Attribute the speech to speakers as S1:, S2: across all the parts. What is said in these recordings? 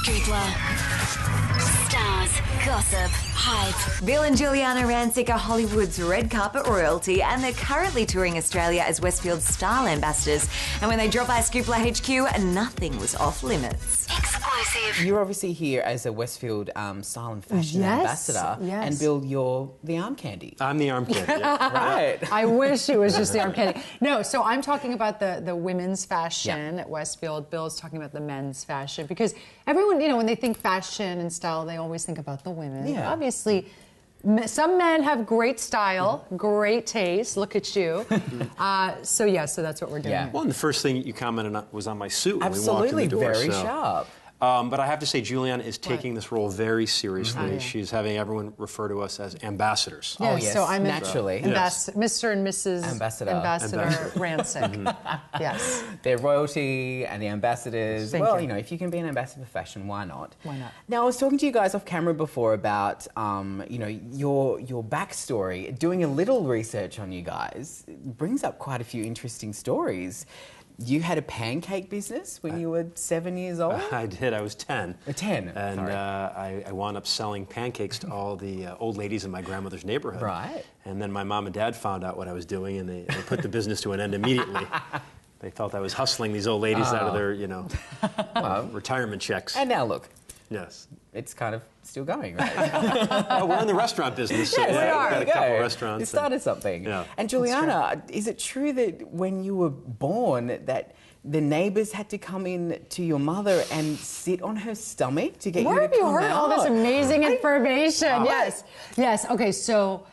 S1: Scoopla. Stars, gossip, hype. Bill and Giuliana Rancic are Hollywood's red carpet royalty, and they're currently touring Australia as Westfield's style ambassadors. And when they dropped by Scoopla HQ, nothing was off limits. Exclusive.
S2: You're obviously here as a Westfield style and fashion ambassador.
S3: Yes.
S2: And Bill, you're the arm candy.
S4: I'm the arm candy. Yeah.
S2: Right.
S3: I wish it was just the arm candy. No, so I'm talking about the women's fashion at Westfield. Bill's talking about the men's fashion because everyone, when they think fashion and style, they always think about the women.
S2: Yeah.
S3: Obviously, some men have great style, great taste. Look at you. So that's what we're doing.
S2: Yeah.
S3: Here.
S4: Well, and the first thing you commented on was on my suit when
S2: Absolutely,
S4: we walked in the door.
S2: very sharp.
S4: But I have to say, Giuliana is taking this role very seriously.
S3: Yeah.
S4: She's having everyone refer to us as ambassadors.
S3: Yeah,
S2: Oh, yes,
S3: so I'm
S2: naturally.
S3: Mr. and Mrs.
S2: Ambassador.
S3: Rancic. Yes.
S2: They're royalty and the ambassadors.
S3: Thank
S2: well,
S3: you.
S2: If you can be an ambassador for fashion, why not?
S3: Why not?
S2: Now, I was talking to you guys off camera before about, your backstory. Doing a little research on you guys brings up quite a few interesting stories. You had a pancake business when you were 7 years old?
S4: I did. I was 10.
S2: 10,
S4: And
S2: sorry.
S4: I wound up selling pancakes to all the old ladies in my grandmother's neighborhood.
S2: Right.
S4: And then my mom and dad found out what I was doing, and they put the business to an end immediately. They felt I was hustling these old ladies out of their, retirement checks.
S2: And now look,
S4: Yes.
S2: it's kind of still going, right?
S4: Well, we're in the restaurant business, so
S2: Yes, we
S4: we've
S2: are.
S4: got a
S2: There
S4: couple
S2: you go.
S4: restaurants.
S2: You started something.
S4: Yeah.
S2: And Giuliana, is it true that when you were born that the neighbours had to come in to your mother and sit on her stomach to get
S3: Where
S2: you to
S3: have you
S2: come
S3: heard all this
S2: out?
S3: amazing information?
S2: Wow.
S3: Yes. Okay, so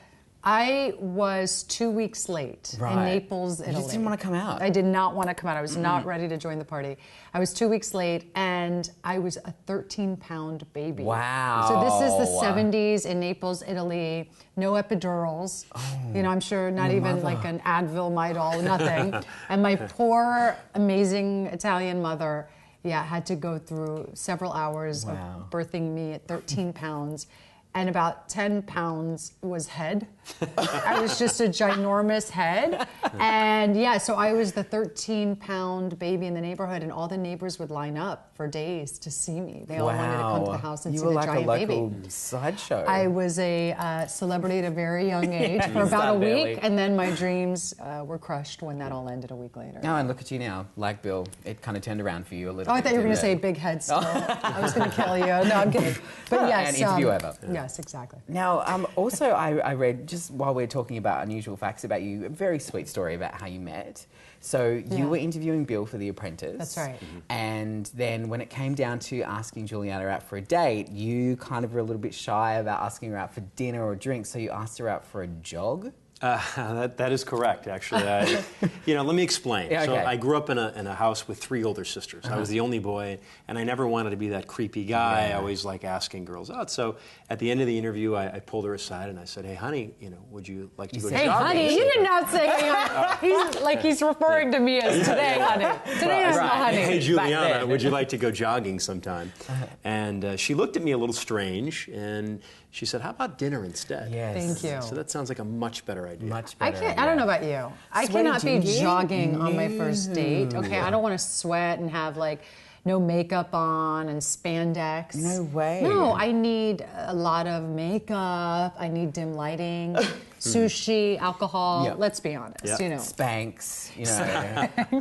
S3: I was 2 weeks late in
S2: Right.
S3: Naples, Italy.
S2: You just didn't want to come out.
S3: I did not want to come out. I was not ready to join the party. I was 2 weeks late, and I was a 13-pound baby.
S2: Wow.
S3: So this is the 70s in Naples, Italy. No epidurals. I'm sure not even like an Advil, Midol, nothing. And my poor, amazing Italian mother, had to go through several hours of birthing me at 13 pounds. And about 10 pounds was head. I was just a ginormous head. And so I was the 13-pound baby in the neighborhood, and all the neighbors would line up for days to see me. They all wanted to come to the house and see the giant baby.
S2: You were like a local sideshow.
S3: I was a celebrity at a very young age for about a week, and then my dreams were crushed when that all ended a week later.
S2: Oh, and look at you now, like Bill. It kind of turned around for you a little bit.
S3: I thought you were going to say
S2: didn't it?
S3: big head still. I was going to kill you. No, I'm kidding. But yes.
S2: An interview ever.
S3: Yes, exactly.
S2: Now, also, I read, just while we're talking about unusual facts about you, a very sweet story about how you met. So you were interviewing Bill for The Apprentice.
S3: That's right.
S2: And then when it came down to asking Giuliana out for a date, you kind of were a little bit shy about asking her out for dinner or drinks, so you asked her out for a jog.
S4: That is correct, actually. Let me explain.
S2: Yeah,
S4: So
S2: okay.
S4: I grew up in a house with 3 older sisters. I was the only boy, and I never wanted to be that creepy guy. I always like asking girls out. So at the end of the interview, I pulled her aside and I said, "Hey, honey, would you like to go
S3: Hey,
S4: jogging?"
S3: honey, you did not say he's referring to me as today, honey. Today I'm not honey.
S4: Hey, Giuliana,
S2: then.
S4: would you like to go jogging sometime? And she looked at me a little strange, and she said, "How about dinner instead?"
S2: Yes.
S3: Thank you.
S4: So that sounds like a much better idea.
S2: Much
S3: I
S2: better.
S3: can't. I don't know about you. I
S2: Sweaty
S3: cannot be
S2: ginger?
S3: jogging on my first date. Okay, I don't want to sweat and have no makeup on and spandex.
S2: No way.
S3: No, I need a lot of makeup. I need dim lighting, sushi, alcohol.
S2: Yeah.
S3: Let's be honest.
S4: Yeah.
S2: Spanx,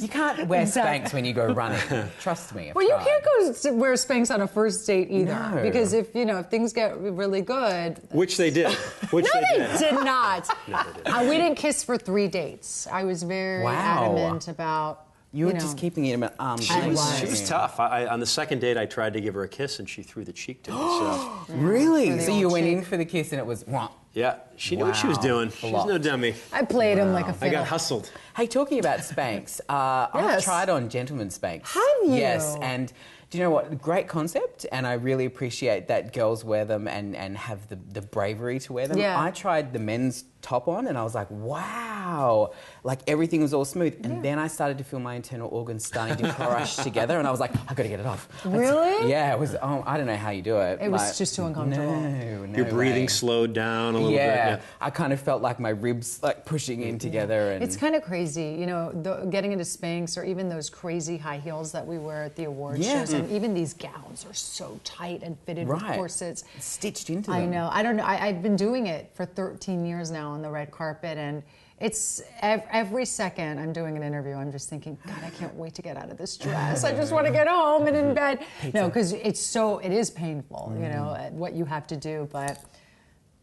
S2: you can't wear Spanx when you go running. Trust me.
S3: Well, you can't go wear Spanx on a first date either,
S2: No.
S3: because if things get really good.
S4: Which they did.
S3: No, they did not.
S4: No, they didn't.
S3: We didn't kiss for 3 dates. I was very adamant about.
S2: You were just keeping it at arm's length.
S3: was.
S4: She was tough. On the second date, I tried to give her a kiss, and she threw the cheek to me. So,
S2: Really?
S3: For the
S2: So
S3: old
S2: you went
S3: cheek.
S2: in for the kiss and it was wah.
S4: yeah, she knew what she was
S2: Wow.
S4: doing. She's
S2: Blocked.
S4: no dummy.
S3: I played him like a
S4: I
S3: fiddle.
S4: got hustled.
S2: Hey, talking about Spanx, I've
S3: Yes.
S2: tried on gentlemen's Spanx.
S3: Have you?
S2: Yes, and do you know what? Great concept, and I really appreciate that girls wear them and have the bravery to wear them.
S3: Yeah.
S2: I tried the men's top on, and I was like, wow, like everything was all smooth. And then I started to feel my internal organs starting to crush together, and I was like, I've got to get it off.
S3: Really?
S2: Yeah, it was. I don't know how you do it.
S3: It was just too uncomfortable.
S2: No.
S4: Your breathing
S2: way.
S4: slowed down a little bit. Yeah.
S2: I kind of felt like my ribs like pushing in together. And
S3: It's kind of crazy, you know, getting into Spanx or even those crazy high heels that we wear at the award shows. And even these gowns are so tight and fitted with corsets.
S2: Stitched into them.
S3: I know. I don't know. I've been doing it for 13 years now on the red carpet, and it's every second I'm doing an interview, I'm just thinking, God, I can't wait to get out of this dress. I just want to get home and in bed. No, because it is painful, you know, what you have to do, but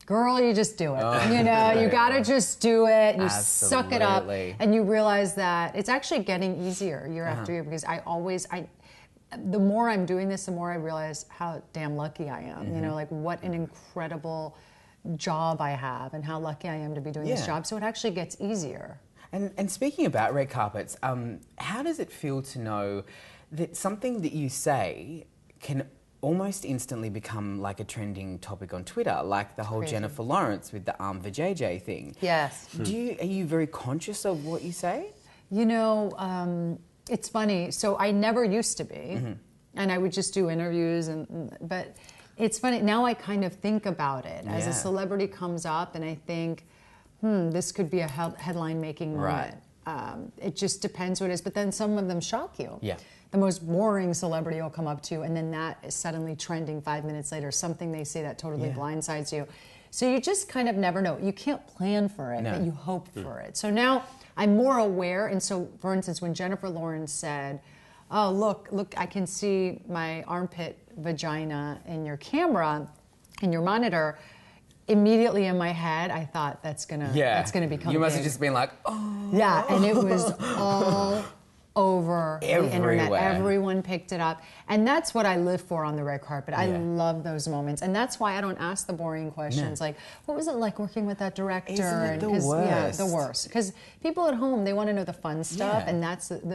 S3: girl, you just do it. You know, you gotta just do it. You suck it up, and you realize that it's actually getting easier year after year, because the more I'm doing this, the more I realize how damn lucky I am. You know, like what an incredible job I have and how lucky I am to be doing this job. So it actually gets easier.
S2: And speaking about red carpets, how does it feel to know that something that you say can almost instantly become like a trending topic on Twitter, like the whole Jennifer Lawrence with the vajayjay thing?
S3: Yes.
S2: Are you very conscious of what you say?
S3: You know, it's funny. So I never used to be, and I would just do interviews, but it's funny, now I kind of think about it as a celebrity comes up and I think, this could be a headline-making moment. It just depends what it is, but then some of them shock you.
S2: Yeah.
S3: The most boring celebrity will come up to you, and then that is suddenly trending 5 minutes later, something they say that totally blindsides you. So you just kind of never know. You can't plan for it, but you hope for it. So now I'm more aware, and so, for instance, when Jennifer Lawrence said, oh, look, I can see my armpit vagina in your camera, in your monitor. Immediately in my head, I thought that's gonna become.
S2: You must
S3: big.
S2: have just been like, oh.
S3: Yeah, and it was all over the internet.
S2: Everywhere.
S3: Everyone picked it up. And that's what I live for on the red carpet. I love those moments. And that's why I don't ask the boring questions like, what was it like working with that director?
S2: Isn't it the worst?
S3: Yeah, the worst. Because people at home, they want to know the fun stuff, and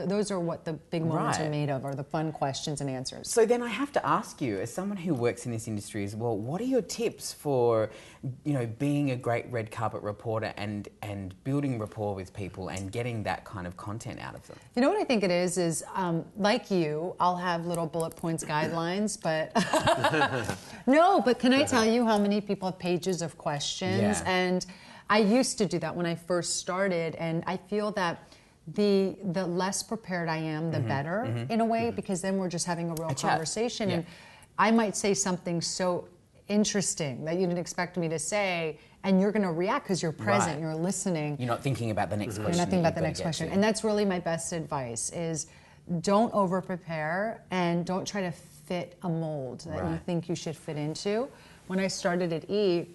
S3: those are what the big moments are made of, are the fun questions and answers.
S2: So then I have to ask you, as someone who works in this industry as well, what are your tips for, you know, being a great red carpet reporter and building rapport with people and getting that kind of content out of them?
S3: You know what I think it is like you, I'll have little bullet points guidelines, but no, but can I tell you how many people have pages of questions? And I used to do that when I first started, and I feel that the less prepared I am, the better in a way, because then we're just having a real conversation. And I might say something so interesting that you didn't expect me to say, and you're going to react because you're present, you're listening.
S2: You're not thinking about the next question.
S3: You're not thinking about the next question. And that's really my best advice is don't over-prepare and don't try to fit a mold that you think you should fit into. When I started at E,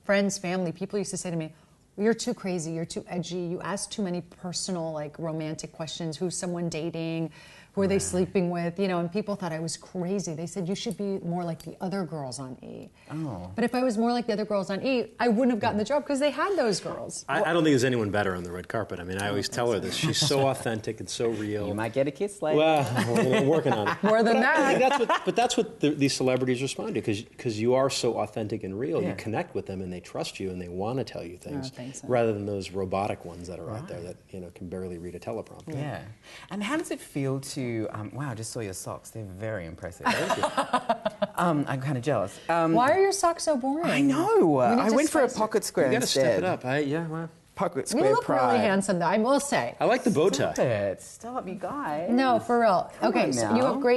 S3: friends, family, people used to say to me, you're too crazy, you're too edgy, you ask too many personal, like, romantic questions. Who's someone dating? Who are they sleeping with? You know, and people thought I was crazy. They said, you should be more like the other girls on E. Oh. But if I was more like the other girls on E, I wouldn't have gotten the job because they had those girls.
S4: I don't think there's anyone better on the red carpet. I mean, I always tell her this. She's so authentic and so real.
S2: You might get a kiss later.
S4: Well, we're working on it.
S3: More than that.
S4: But that's what these celebrities respond to, because you are so authentic and real. You connect with them and they trust you and they want to tell you things, rather than those robotic ones that are out there that, you know, can barely read a teleprompter.
S2: Yeah. And how does it feel to, wow, I just saw your socks. They're very impressive. I'm kind of jealous.
S3: Why are your socks so boring?
S2: I know. I went for a pocket square
S4: You got to
S2: instead.
S4: step it up. Well.
S2: Pocket square
S3: You look
S2: pride.
S3: really handsome, though, I will say.
S4: I like the bow tie.
S2: Stop, you guys.
S3: No, for real.
S2: Come
S3: Okay,
S2: on
S3: so
S2: now.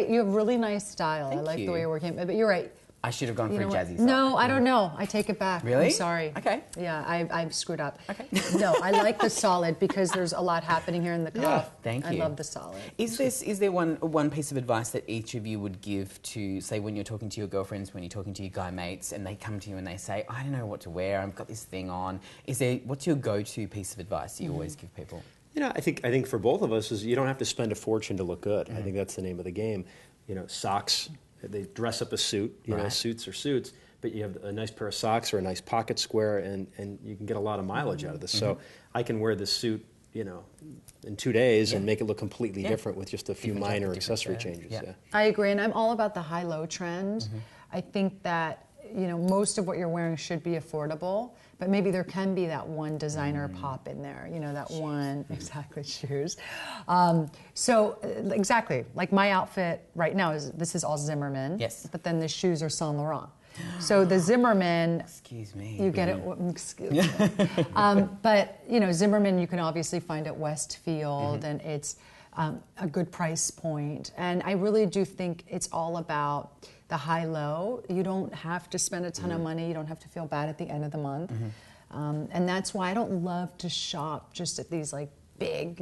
S3: you have really nice style. I like the way you're working. But you're right.
S2: I should have gone for a
S3: know what?
S2: jazzy sock.
S3: No, I don't know. I take it back.
S2: Really?
S3: I'm sorry.
S2: Okay.
S3: Yeah, I've screwed up.
S2: Okay.
S3: No, I like the solid because there's a lot happening here in the cuff.
S2: Thank you.
S3: I love the solid.
S2: Is there one piece of advice that each of you would give to, say, when you're talking to your girlfriends, when you're talking to your guy mates, and they come to you and they say, I don't know what to wear, I've got this thing on. What's your go-to piece of advice you always give people?
S4: You know, I think for both of us is you don't have to spend a fortune to look good. I think that's the name of the game. You know, socks. They dress up a suit, you know, suits are suits, but you have a nice pair of socks or a nice pocket square, and you can get a lot of mileage out of this. So I can wear this suit, you know, in 2 days and make it look completely different with just a few minor accessory changes.
S3: I agree, and I'm all about the high-low trend. I think that most of what you're wearing should be affordable, but maybe there can be that one designer pop in there, that one, exactly, shoes. Exactly, like my outfit right now this is all Zimmermann.
S2: Yes.
S3: But then the shoes are Saint Laurent. So the Zimmermann,
S2: excuse me,
S3: you get it. Excuse me. But Zimmermann, you can obviously find at Westfield, and it's a good price point. And I really do think it's all about the high-low. You don't have to spend a ton of money. You don't have to feel bad at the end of the month. And that's why I don't love to shop just at these like big,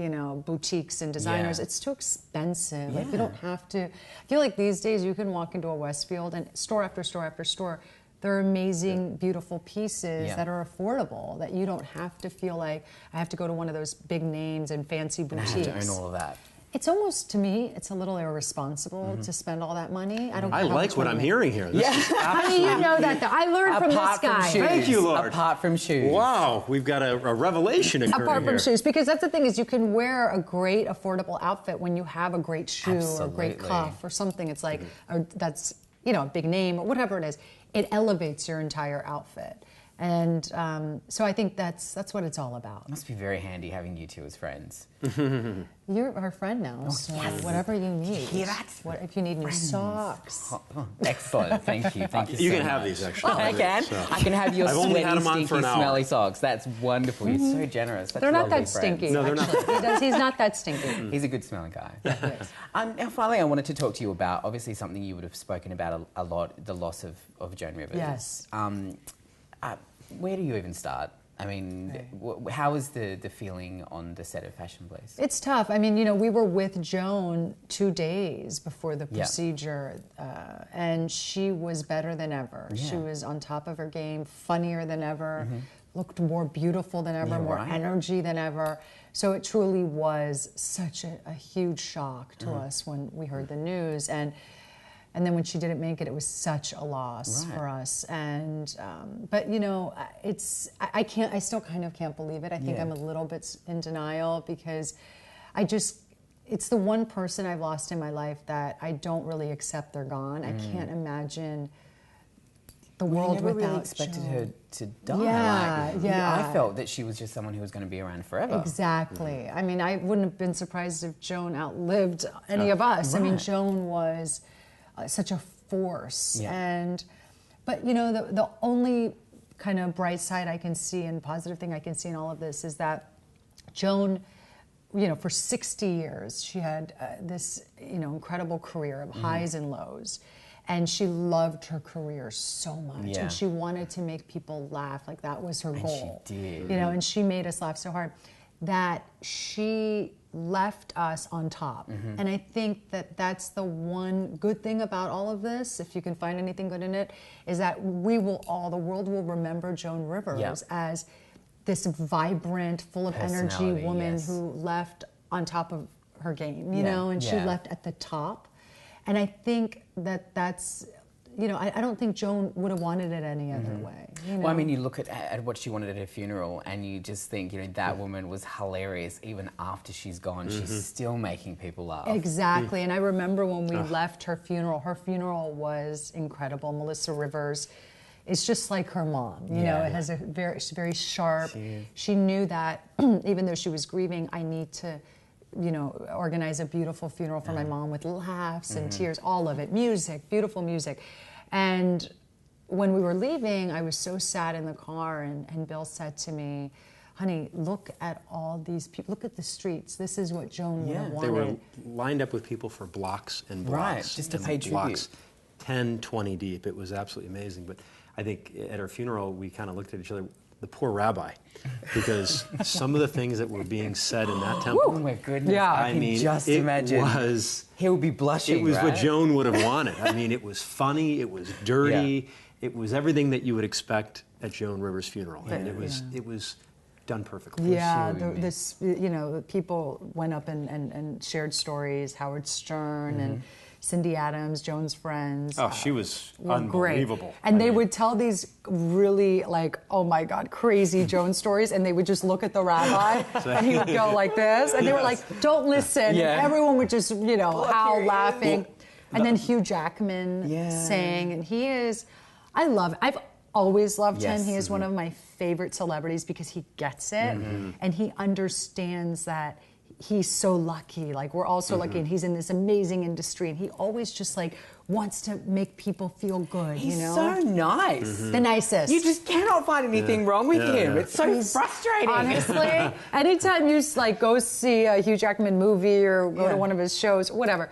S3: boutiques and designers.
S2: Yeah.
S3: It's too expensive. Like you don't have to. I feel like these days you can walk into a Westfield and store after store after store, there are amazing, beautiful pieces that are affordable, that you don't have to feel like I have to go to one of those big names and fancy boutiques.
S2: I have to own all of that.
S3: It's almost, to me, it's a little irresponsible to spend all that money.
S4: I like what I'm hearing here. This is
S3: How do you know that, though? I learned from this guy.
S2: Shoes.
S4: Thank you, Lord.
S2: Apart from shoes.
S4: Wow, we've got a revelation occurring
S3: Apart from
S4: here.
S3: shoes, because that's the thing, is you can wear a great affordable outfit when you have a great shoe or a
S2: Absolutely.
S3: great cuff or something. It's like, or that's, a big name or whatever it is. It elevates your entire outfit. And so I think that's what it's all about.
S2: It must be very handy having you two as friends.
S3: You're our friend now, so whatever you need.
S2: Hear that?
S3: What if you need new socks?
S2: Oh, excellent. Thank you. Thank you
S4: You
S2: so
S4: can have
S2: much.
S4: these, actually.
S2: I can.
S4: So.
S2: I can have your
S4: I've only
S2: sweaty,
S4: had 'em on
S2: stinky,
S4: for an hour.
S2: smelly socks. That's wonderful. You're so generous. Such
S3: They're not
S2: lovely
S3: that stinky.
S2: friends.
S4: No, they're not.
S3: Actually. He's not that stinky.
S2: He's a good smelling guy. Now, finally, I wanted to talk to you about, obviously, something you would have spoken about a lot, the loss of Joan Rivers.
S3: Yes.
S2: Where do you even start? I mean, how was the feeling on the set of Fashion Place?
S3: It's tough. I mean, we were with Joan 2 days before the procedure, and she was better than ever.
S2: Yeah.
S3: She was on top of her game, funnier than ever, looked more beautiful than ever, more energy than ever. So it truly was such a huge shock to us when we heard the news. And then when she didn't make it, it was such a loss for us. And but I still kind of can't believe it. I think I'm a little bit in denial because it's the one person I've lost in my life that I don't really accept they're gone. I can't imagine the world
S2: never
S3: without
S2: really expected
S3: Joan.
S2: her to die. I felt that she was just someone who was going to be around forever.
S3: Exactly. I mean, I wouldn't have been surprised if Joan outlived any of us. I mean, Joan was such a force. But the only kind of bright side I can see and positive thing I can see in all of this is that Joan, for 60 years, she had this, incredible career of highs and lows. And she loved her career so much. And she wanted to make people laugh. Like, that was her goal.
S2: She did.
S3: And she made us laugh so hard that she left us on top. And I think that that's the one good thing about all of this, if you can find anything good in it, is that the world will remember Joan Rivers as this vibrant, full of energy woman who left on top of her game, and she left at the top. And I think that's, I don't think Joan would have wanted it any other way.
S2: Well, I mean, you look at what she wanted at her funeral and you just think, that woman was hilarious even after she's gone. She's still making people laugh.
S3: Exactly. And I remember when we left her funeral was incredible. Melissa Rivers is just like her mom. It has she's very sharp. She knew that even though she was grieving, I need to organize a beautiful funeral for my mom with laughs and tears, all of it, music, beautiful music. And when we were leaving, I was so sad in the car, and Bill said to me, honey, look at all these people, look at the streets. This is what Joan would have wanted.
S4: They were lined up with people for blocks and blocks.
S2: Right, just to pay
S4: blocks,
S2: tribute.
S4: 10, 20 deep. It was absolutely amazing. But I think at her funeral, we kind of looked at each other, the poor rabbi, because some of the things that were being said in that temple.
S2: Oh my goodness!
S3: Yeah.
S2: I can just imagine.
S4: He
S2: would be blushing.
S4: It was
S2: right?
S4: what Joan would have wanted. I mean, it was funny. It was dirty. It was everything that you would expect at Joan Rivers' funeral, and it was done perfectly.
S3: Yeah, people went up and shared stories. Howard Stern and Cindy Adams, Joan's friends.
S4: Oh, she was
S3: were
S4: unbelievable.
S3: Great. And they would tell these really, oh my God, crazy Joan stories, and they would just look at the rabbi, and he would go like this, and they were like, don't listen.
S2: Yeah.
S3: And everyone would just, howl, laughing.
S4: Well,
S3: and then Hugh Jackman sang, and he is... I've always loved
S2: Yes.
S3: him. He is one of my favorite celebrities because he gets it and he understands that he's so lucky. Like, we're all so lucky, and he's in this amazing industry, and he always just like wants to make people feel good.
S2: He's
S3: you know,
S2: so nice.
S3: the nicest.
S2: You just cannot find anything wrong with him. It's so frustrating.
S3: Honestly, anytime you like go see a Hugh Jackman movie or go to one of his shows, whatever,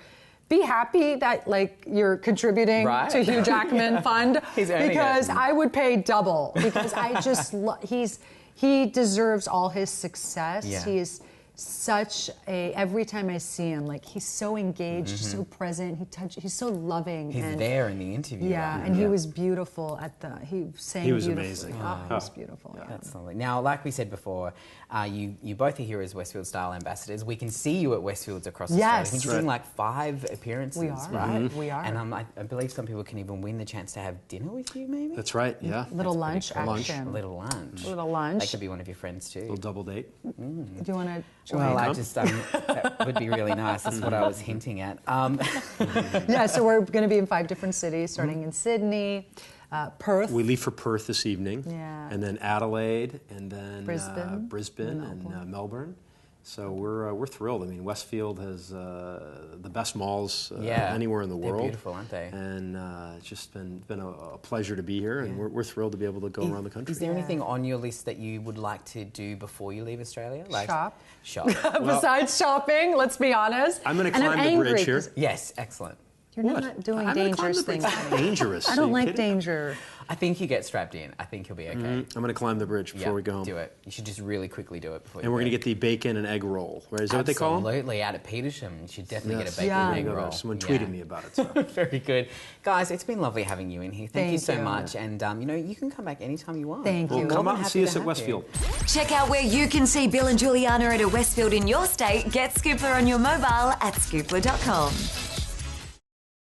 S3: be happy that like you're contributing to Hugh Jackman Fund,
S2: He's earning
S3: because
S2: it.
S3: I would pay double, because I just he deserves all his success.
S2: Yeah.
S3: He is such a, every time I see him, like, he's so engaged, he's so present, he's so loving.
S2: He's
S3: and
S2: there in the interview.
S3: yeah,
S2: right?
S3: and he was beautiful he sang
S4: He was
S3: beautifully.
S4: amazing.
S3: Oh, he was beautiful. Yeah.
S2: That's lovely. Now, like we said before, you both are here as Westfield Style Ambassadors. We can see you at Westfields across Australia.
S3: Yes.
S2: I think you're doing like 5 appearances,
S3: We are.
S2: right?
S3: We are.
S2: And I believe some people can even win the chance to have dinner with you, maybe?
S4: That's right, yeah.
S3: Little lunch
S2: cool.
S3: action.
S2: A little lunch.
S3: Little lunch.
S2: That could be one of your friends too.
S4: Little double date.
S3: Do you want to join?
S2: Well, that would be really nice. That's what I was hinting at.
S3: Yeah, so we're going to be in 5 different cities, starting in Sydney, Perth.
S4: We leave for Perth this evening,
S3: Yeah.
S4: and then Adelaide, and then
S3: Brisbane.
S4: and Melbourne. So we're thrilled. I mean, Westfield has the best malls anywhere in the
S2: They're
S4: world.
S2: beautiful, aren't they?
S4: And it's just been a pleasure to be here, and we're thrilled to be able to go around the country.
S2: Is there anything on your list that you would like to do before you leave Australia?
S3: Shop.
S2: Shop.
S3: Besides shopping, let's be honest.
S4: I'm going to
S3: And
S4: climb the
S3: angry
S4: bridge here.
S3: 'cause
S2: Yes, excellent.
S3: You're not doing
S4: I'm gonna climb
S3: dangerous
S4: the bridge.
S3: things.
S4: It's not dangerous.
S3: I
S4: Are
S3: don't
S4: you
S3: like
S4: kidding?
S3: danger.
S2: I think you get strapped in. I think you'll be okay.
S4: I'm going to climb the bridge before we go home.
S2: Do it. You should just really quickly do it before
S4: And we're going to get the bacon and egg roll, right? Is that what they call them?
S2: Absolutely, out at Petersham. You should definitely get a bacon
S3: Yeah.
S2: and egg roll.
S4: Someone tweeted me about it. So.
S2: Very good. Guys, it's been lovely having you in here. Thank you
S3: Thank
S2: so
S3: you.
S2: much. And, you can come back anytime you want.
S3: Thank you.
S2: We're
S4: Come
S2: more
S4: out
S2: than
S4: and see
S2: happy
S4: us
S2: to
S4: at
S2: have
S4: Westfield.
S2: you.
S1: Check out where you can see Bill and Giuliana at a Westfield in your state. Get Scoopla on your mobile at scoopla.com.